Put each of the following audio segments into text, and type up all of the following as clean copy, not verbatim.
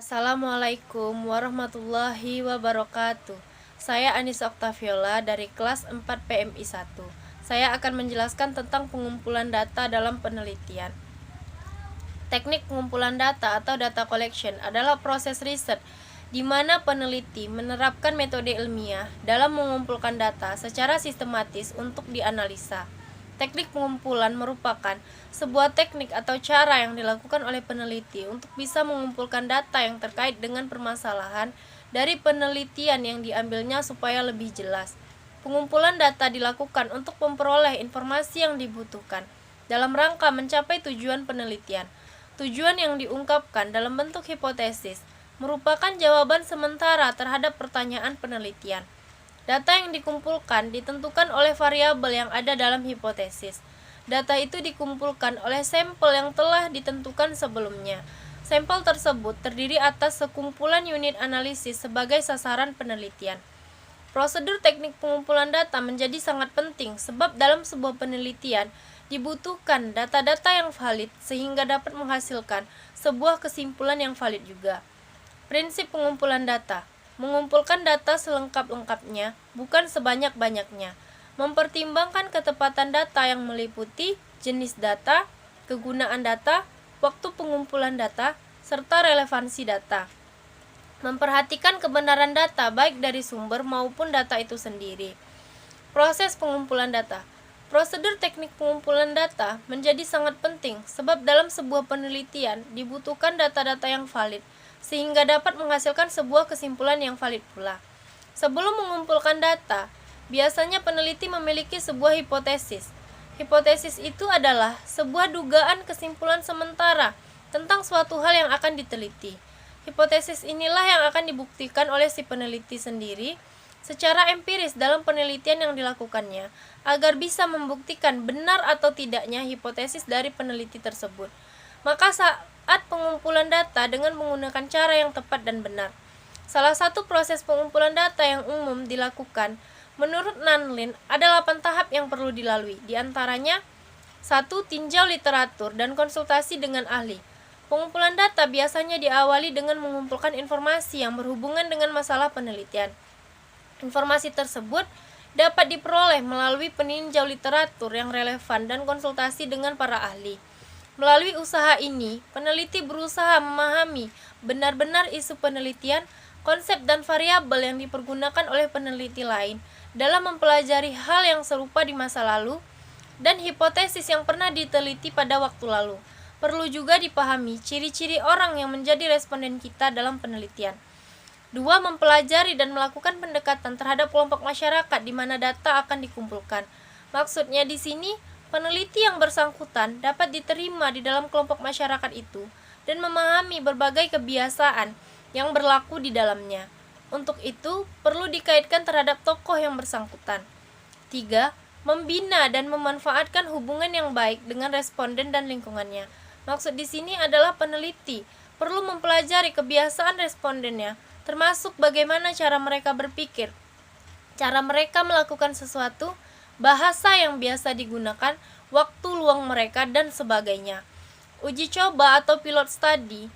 Assalamualaikum warahmatullahi wabarakatuh. Saya Anissa Oktaviola dari kelas 4 PMI 1. Saya akan menjelaskan tentang pengumpulan data dalam penelitian. Teknik pengumpulan data atau data collection adalah proses riset di mana peneliti menerapkan metode ilmiah dalam mengumpulkan data secara sistematis untuk dianalisa. Teknik pengumpulan merupakan sebuah teknik atau cara yang dilakukan oleh peneliti untuk bisa mengumpulkan data yang terkait dengan permasalahan dari penelitian yang diambilnya supaya lebih jelas. Pengumpulan data dilakukan untuk memperoleh informasi yang dibutuhkan dalam rangka mencapai tujuan penelitian. Tujuan yang diungkapkan dalam bentuk hipotesis merupakan jawaban sementara terhadap pertanyaan penelitian. Data yang dikumpulkan ditentukan oleh variabel yang ada dalam hipotesis. Data itu dikumpulkan oleh sampel yang telah ditentukan sebelumnya. Sampel tersebut terdiri atas sekumpulan unit analisis sebagai sasaran penelitian. Prosedur teknik pengumpulan data menjadi sangat penting sebab dalam sebuah penelitian dibutuhkan data-data yang valid sehingga dapat menghasilkan sebuah kesimpulan yang valid juga. Prinsip pengumpulan data: mengumpulkan data selengkap-lengkapnya, bukan sebanyak-banyaknya. Mempertimbangkan ketepatan data yang meliputi jenis data, kegunaan data, waktu pengumpulan data, serta relevansi data. Memperhatikan kebenaran data baik dari sumber maupun data itu sendiri. Proses pengumpulan data. Prosedur teknik pengumpulan data menjadi sangat penting sebab dalam sebuah penelitian dibutuhkan data-data yang valid sehingga dapat menghasilkan sebuah kesimpulan yang valid pula. Sebelum mengumpulkan data, biasanya peneliti memiliki sebuah hipotesis. Hipotesis itu adalah sebuah dugaan kesimpulan sementara tentang suatu hal yang akan diteliti. Hipotesis inilah yang akan dibuktikan oleh si peneliti sendiri secara empiris dalam penelitian yang dilakukannya, agar bisa membuktikan benar atau tidaknya hipotesis dari peneliti tersebut. Maka saat pengumpulan data dengan menggunakan cara yang tepat dan benar. Salah satu proses pengumpulan data yang umum dilakukan menurut Nanlin ada 8 tahap yang perlu dilalui. Di antaranya 1. Tinjau literatur dan konsultasi dengan ahli. Pengumpulan data biasanya diawali dengan mengumpulkan informasi yang berhubungan dengan masalah penelitian. Informasi tersebut dapat diperoleh melalui peninjau literatur yang relevan dan konsultasi dengan para ahli. Melalui usaha ini, peneliti berusaha memahami benar-benar isu penelitian, konsep dan variabel yang dipergunakan oleh peneliti lain dalam mempelajari hal yang serupa di masa lalu dan hipotesis yang pernah diteliti pada waktu lalu. Perlu juga dipahami ciri-ciri orang yang menjadi responden kita dalam penelitian. 2. Mempelajari dan melakukan pendekatan terhadap kelompok masyarakat di mana data akan dikumpulkan. Maksudnya di sini, peneliti yang bersangkutan dapat diterima di dalam kelompok masyarakat itu dan memahami berbagai kebiasaan yang berlaku di dalamnya. Untuk itu, perlu dikaitkan terhadap tokoh yang bersangkutan. 3. Membina dan memanfaatkan hubungan yang baik dengan responden dan lingkungannya. Maksud di sini adalah peneliti perlu mempelajari kebiasaan respondennya, termasuk bagaimana cara mereka berpikir, cara mereka melakukan sesuatu, bahasa yang biasa digunakan, waktu luang mereka, dan sebagainya. Uji coba atau pilot study.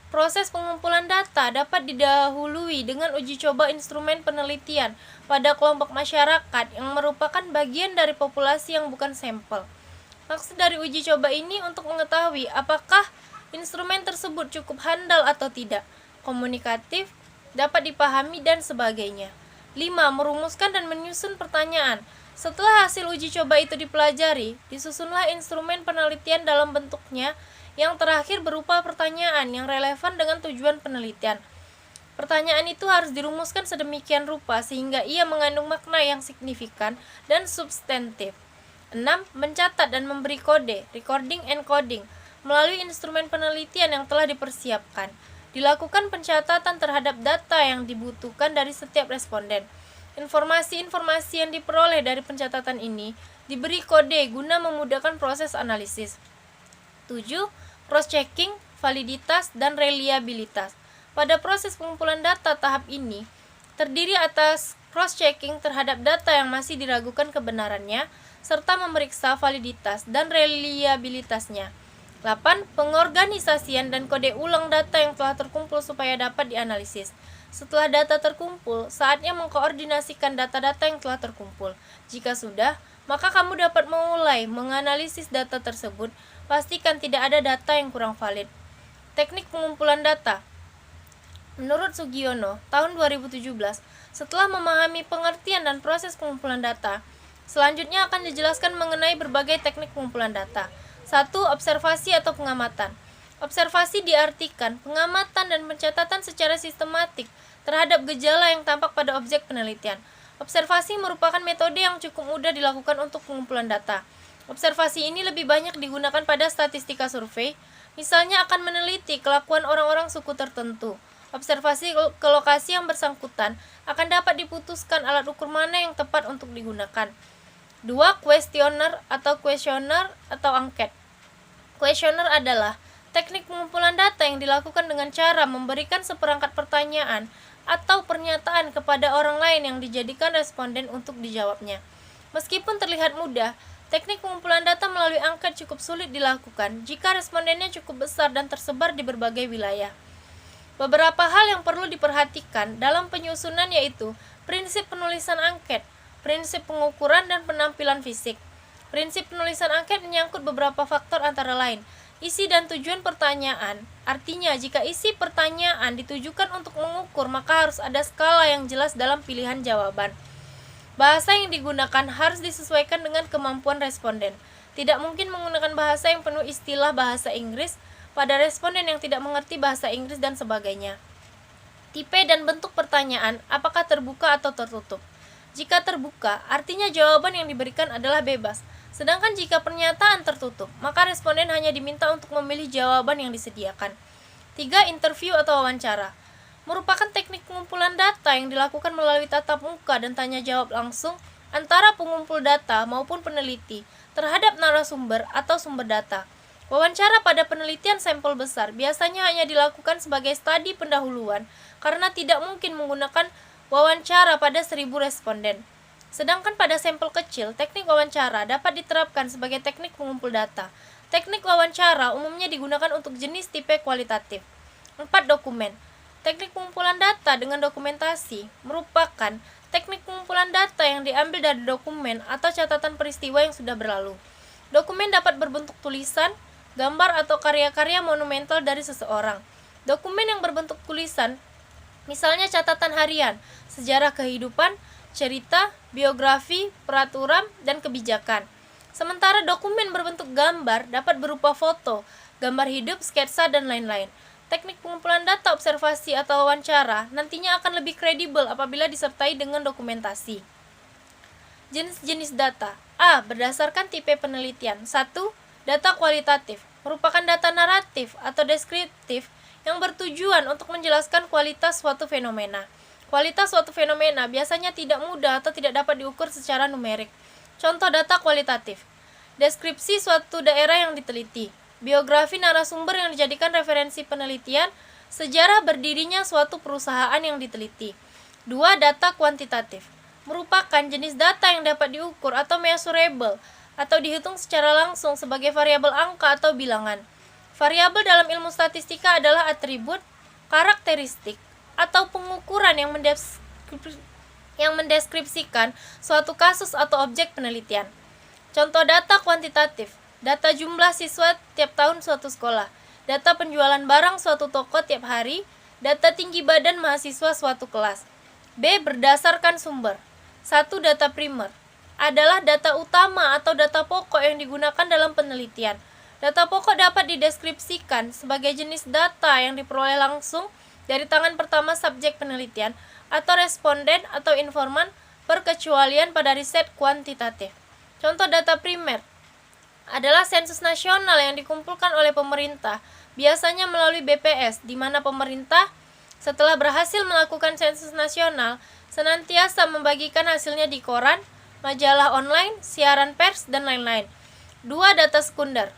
Proses pengumpulan data dapat didahului dengan uji coba instrumen penelitian pada kelompok masyarakat yang merupakan bagian dari populasi yang bukan sampel. Maksud dari uji coba ini untuk mengetahui apakah instrumen tersebut cukup handal atau tidak, komunikatif, dapat dipahami, dan sebagainya. 5. Merumuskan dan menyusun pertanyaan. Setelah hasil uji coba itu dipelajari, disusunlah instrumen penelitian dalam bentuknya yang terakhir berupa pertanyaan yang relevan dengan tujuan penelitian. Pertanyaan itu harus dirumuskan sedemikian rupa sehingga ia mengandung makna yang signifikan dan substantif. 6. Mencatat dan memberi kode, recording and coding, melalui instrumen penelitian yang telah dipersiapkan. Dilakukan pencatatan terhadap data yang dibutuhkan dari setiap responden. Informasi-informasi yang diperoleh dari pencatatan ini diberi kode guna memudahkan proses analisis. 7. Cross-checking, validitas, dan reliabilitas. Pada proses pengumpulan data tahap ini, terdiri atas cross-checking terhadap data yang masih diragukan kebenarannya, serta memeriksa validitas dan reliabilitasnya. 8. Pengorganisasian dan kode ulang data yang telah terkumpul supaya dapat dianalisis. Setelah data terkumpul, saatnya mengkoordinasikan data-data yang telah terkumpul. Jika sudah, maka kamu dapat mulai menganalisis data tersebut. Pastikan tidak ada data yang kurang valid. Teknik pengumpulan data. Menurut Sugiono, tahun 2017, setelah memahami pengertian dan proses pengumpulan data, selanjutnya akan dijelaskan mengenai berbagai teknik pengumpulan data. 1. Observasi atau pengamatan. Observasi diartikan pengamatan dan pencatatan secara sistematik terhadap gejala yang tampak pada objek penelitian. Observasi merupakan metode yang cukup mudah dilakukan untuk pengumpulan data. Observasi ini lebih banyak digunakan pada statistika survei, misalnya akan meneliti kelakuan orang-orang suku tertentu. Observasi ke lokasi yang bersangkutan akan dapat diputuskan alat ukur mana yang tepat untuk digunakan. 2. Kuesioner atau angket. Kuesioner adalah teknik pengumpulan data yang dilakukan dengan cara memberikan seperangkat pertanyaan atau pernyataan kepada orang lain yang dijadikan responden untuk dijawabnya. Meskipun terlihat mudah, teknik pengumpulan data melalui angket cukup sulit dilakukan jika respondennya cukup besar dan tersebar di berbagai wilayah. Beberapa hal yang perlu diperhatikan dalam penyusunan yaitu prinsip penulisan angket, prinsip pengukuran dan penampilan fisik. Prinsip penulisan angket menyangkut beberapa faktor antara lain isi dan tujuan pertanyaan. Artinya, jika isi pertanyaan ditujukan untuk mengukur, maka harus ada skala yang jelas dalam pilihan jawaban. Bahasa yang digunakan harus disesuaikan dengan kemampuan responden. Tidak mungkin menggunakan bahasa yang penuh istilah bahasa Inggris pada responden yang tidak mengerti bahasa Inggris dan sebagainya. Tipe dan bentuk pertanyaan, apakah terbuka atau tertutup? Jika terbuka, artinya jawaban yang diberikan adalah bebas. Sedangkan jika pernyataan tertutup, maka responden hanya diminta untuk memilih jawaban yang disediakan. 3. Interview atau wawancara. Merupakan teknik pengumpulan data yang dilakukan melalui tatap muka dan tanya jawab langsung antara pengumpul data maupun peneliti terhadap narasumber atau sumber data. Wawancara pada penelitian sampel besar biasanya hanya dilakukan sebagai studi pendahuluan karena tidak mungkin menggunakan wawancara pada 1.000 responden. Sedangkan pada sampel kecil, teknik wawancara dapat diterapkan sebagai teknik pengumpul data. Teknik wawancara umumnya digunakan untuk jenis tipe kualitatif. 4. Dokumen. Teknik pengumpulan data dengan dokumentasi merupakan teknik pengumpulan data yang diambil dari dokumen atau catatan peristiwa yang sudah berlalu. Dokumen dapat berbentuk tulisan, gambar atau karya-karya monumental dari seseorang. Dokumen yang berbentuk tulisan, misalnya catatan harian, sejarah kehidupan, cerita, biografi, peraturan, dan kebijakan. Sementara dokumen berbentuk gambar dapat berupa foto, gambar hidup, sketsa, dan lain-lain. Teknik pengumpulan data observasi atau wawancara nantinya akan lebih kredibel apabila disertai dengan dokumentasi. Jenis-jenis data. A. Berdasarkan tipe penelitian. 1. Data kualitatif. Merupakan data naratif atau deskriptif yang bertujuan untuk menjelaskan kualitas suatu fenomena. Kualitas suatu fenomena biasanya tidak mudah atau tidak dapat diukur secara numerik. Contoh data kualitatif. Deskripsi suatu daerah yang diteliti. Biografi narasumber yang dijadikan referensi penelitian. Sejarah berdirinya suatu perusahaan yang diteliti. 2. Data kuantitatif. Merupakan jenis data yang dapat diukur atau measurable atau dihitung secara langsung sebagai variabel angka atau bilangan. Variabel dalam ilmu statistika adalah atribut, karakteristik, atau pengukuran yang mendeskripsikan suatu kasus atau objek penelitian. Contoh data kuantitatif, data jumlah siswa tiap tahun suatu sekolah, data penjualan barang suatu toko tiap hari, data tinggi badan mahasiswa suatu kelas. B. Berdasarkan sumber. 1. Data primer adalah data utama atau data pokok yang digunakan dalam penelitian. Data pokok dapat dideskripsikan sebagai jenis data yang diperoleh langsung dari tangan pertama subjek penelitian atau responden atau informan, perkecualian pada riset kuantitatif. Contoh data primer adalah sensus nasional yang dikumpulkan oleh pemerintah, biasanya melalui BPS, di mana pemerintah setelah berhasil melakukan sensus nasional senantiasa membagikan hasilnya di koran, majalah online, siaran pers, dan lain-lain. 2. Data sekunder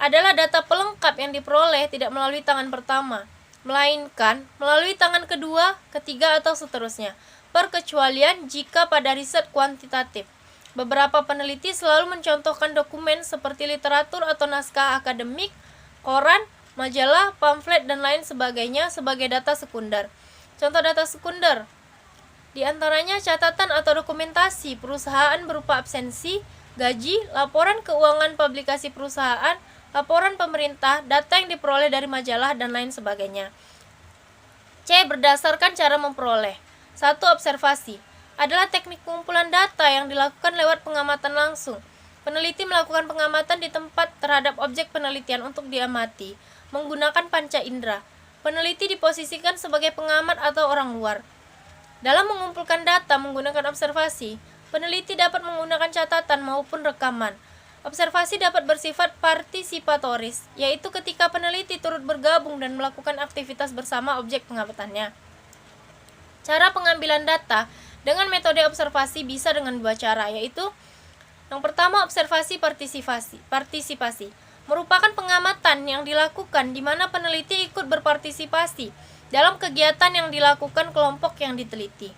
adalah data pelengkap yang diperoleh tidak melalui tangan pertama, melainkan melalui tangan kedua, ketiga, atau seterusnya. Perkecualian jika pada riset kuantitatif. Beberapa peneliti selalu mencontohkan dokumen seperti literatur atau naskah akademik, koran, majalah, pamflet, dan lain sebagainya sebagai data sekunder. Contoh data sekunder di antaranya catatan atau dokumentasi perusahaan berupa absensi, gaji, laporan keuangan publikasi perusahaan, laporan pemerintah, data yang diperoleh dari majalah, dan lain sebagainya. C. Berdasarkan cara memperoleh. 1. Observasi adalah teknik pengumpulan data yang dilakukan lewat pengamatan langsung. Peneliti melakukan pengamatan di tempat terhadap objek penelitian untuk diamati menggunakan panca indera. Peneliti diposisikan sebagai pengamat atau orang luar. Dalam mengumpulkan data menggunakan observasi, peneliti dapat menggunakan catatan maupun rekaman. Observasi dapat bersifat partisipatoris, yaitu ketika peneliti turut bergabung dan melakukan aktivitas bersama objek pengamatannya. Cara pengambilan data dengan metode observasi bisa dengan dua cara, yaitu yang pertama, observasi partisipasi merupakan pengamatan yang dilakukan di mana peneliti ikut berpartisipasi dalam kegiatan yang dilakukan kelompok yang diteliti.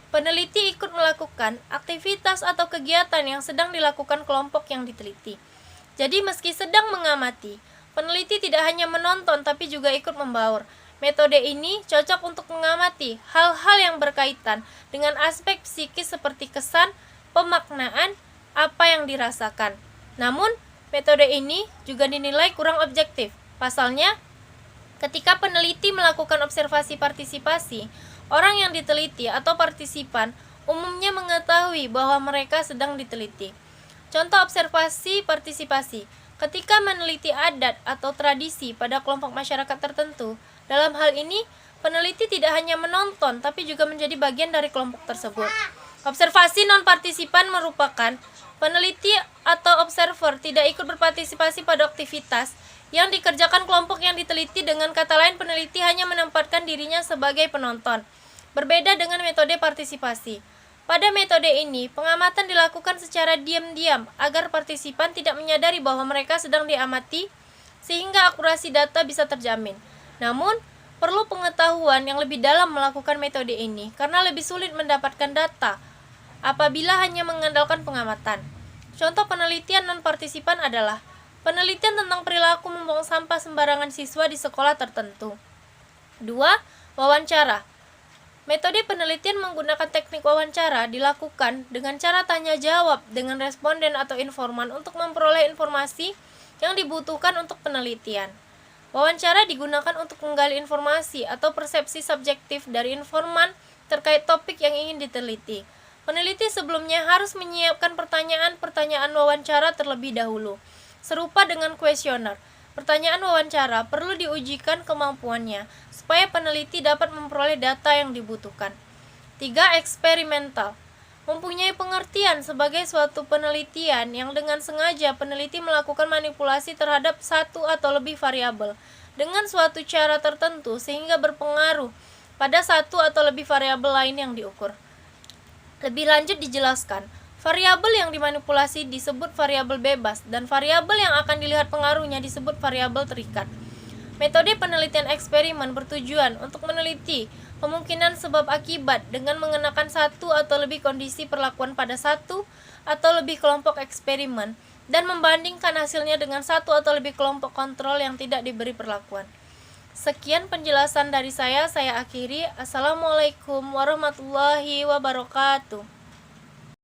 Peneliti ikut melakukan aktivitas atau kegiatan yang sedang dilakukan kelompok yang diteliti. Jadi meski sedang mengamati, peneliti tidak hanya menonton tapi juga ikut membaur. Metode ini cocok untuk mengamati hal-hal yang berkaitan dengan aspek psikis seperti kesan, pemaknaan, apa yang dirasakan. Namun, metode ini juga dinilai kurang objektif. Pasalnya, ketika peneliti melakukan observasi partisipasi, orang yang diteliti atau partisipan umumnya mengetahui bahwa mereka sedang diteliti. Contoh observasi partisipasi, ketika meneliti adat atau tradisi pada kelompok masyarakat tertentu. Dalam hal ini, peneliti tidak hanya menonton, tapi juga menjadi bagian dari kelompok tersebut. Observasi non-partisipan merupakan peneliti atau observer tidak ikut berpartisipasi pada aktivitas yang dikerjakan kelompok yang diteliti. Dengan kata lain, peneliti hanya menempatkan dirinya sebagai penonton. Berbeda dengan metode partisipasi. Pada metode ini, pengamatan dilakukan secara diam-diam agar partisipan tidak menyadari bahwa mereka sedang diamati, sehingga akurasi data bisa terjamin. Namun, perlu pengetahuan yang lebih dalam melakukan metode ini karena lebih sulit mendapatkan data apabila hanya mengandalkan pengamatan. Contoh penelitian non-partisipan adalah penelitian tentang perilaku membuang sampah sembarangan siswa di sekolah tertentu. 2. Wawancara. Metode penelitian menggunakan teknik wawancara dilakukan dengan cara tanya jawab dengan responden atau informan untuk memperoleh informasi yang dibutuhkan untuk penelitian. Wawancara digunakan untuk menggali informasi atau persepsi subjektif dari informan terkait topik yang ingin diteliti. Peneliti sebelumnya harus menyiapkan pertanyaan-pertanyaan wawancara terlebih dahulu. Serupa dengan kuesioner, pertanyaan wawancara perlu diujikan kemampuannya supaya peneliti dapat memperoleh data yang dibutuhkan. 3. Eksperimental. Mempunyai pengertian sebagai suatu penelitian yang dengan sengaja peneliti melakukan manipulasi terhadap satu atau lebih variabel dengan suatu cara tertentu sehingga berpengaruh pada satu atau lebih variabel lain yang diukur. Lebih lanjut dijelaskan, variabel yang dimanipulasi disebut variabel bebas dan variabel yang akan dilihat pengaruhnya disebut variabel terikat. Metode penelitian eksperimen bertujuan untuk meneliti kemungkinan sebab akibat dengan mengenakan satu atau lebih kondisi perlakuan pada satu atau lebih kelompok eksperimen dan membandingkan hasilnya dengan satu atau lebih kelompok kontrol yang tidak diberi perlakuan. Sekian penjelasan dari saya akhiri. Assalamualaikum warahmatullahi wabarakatuh.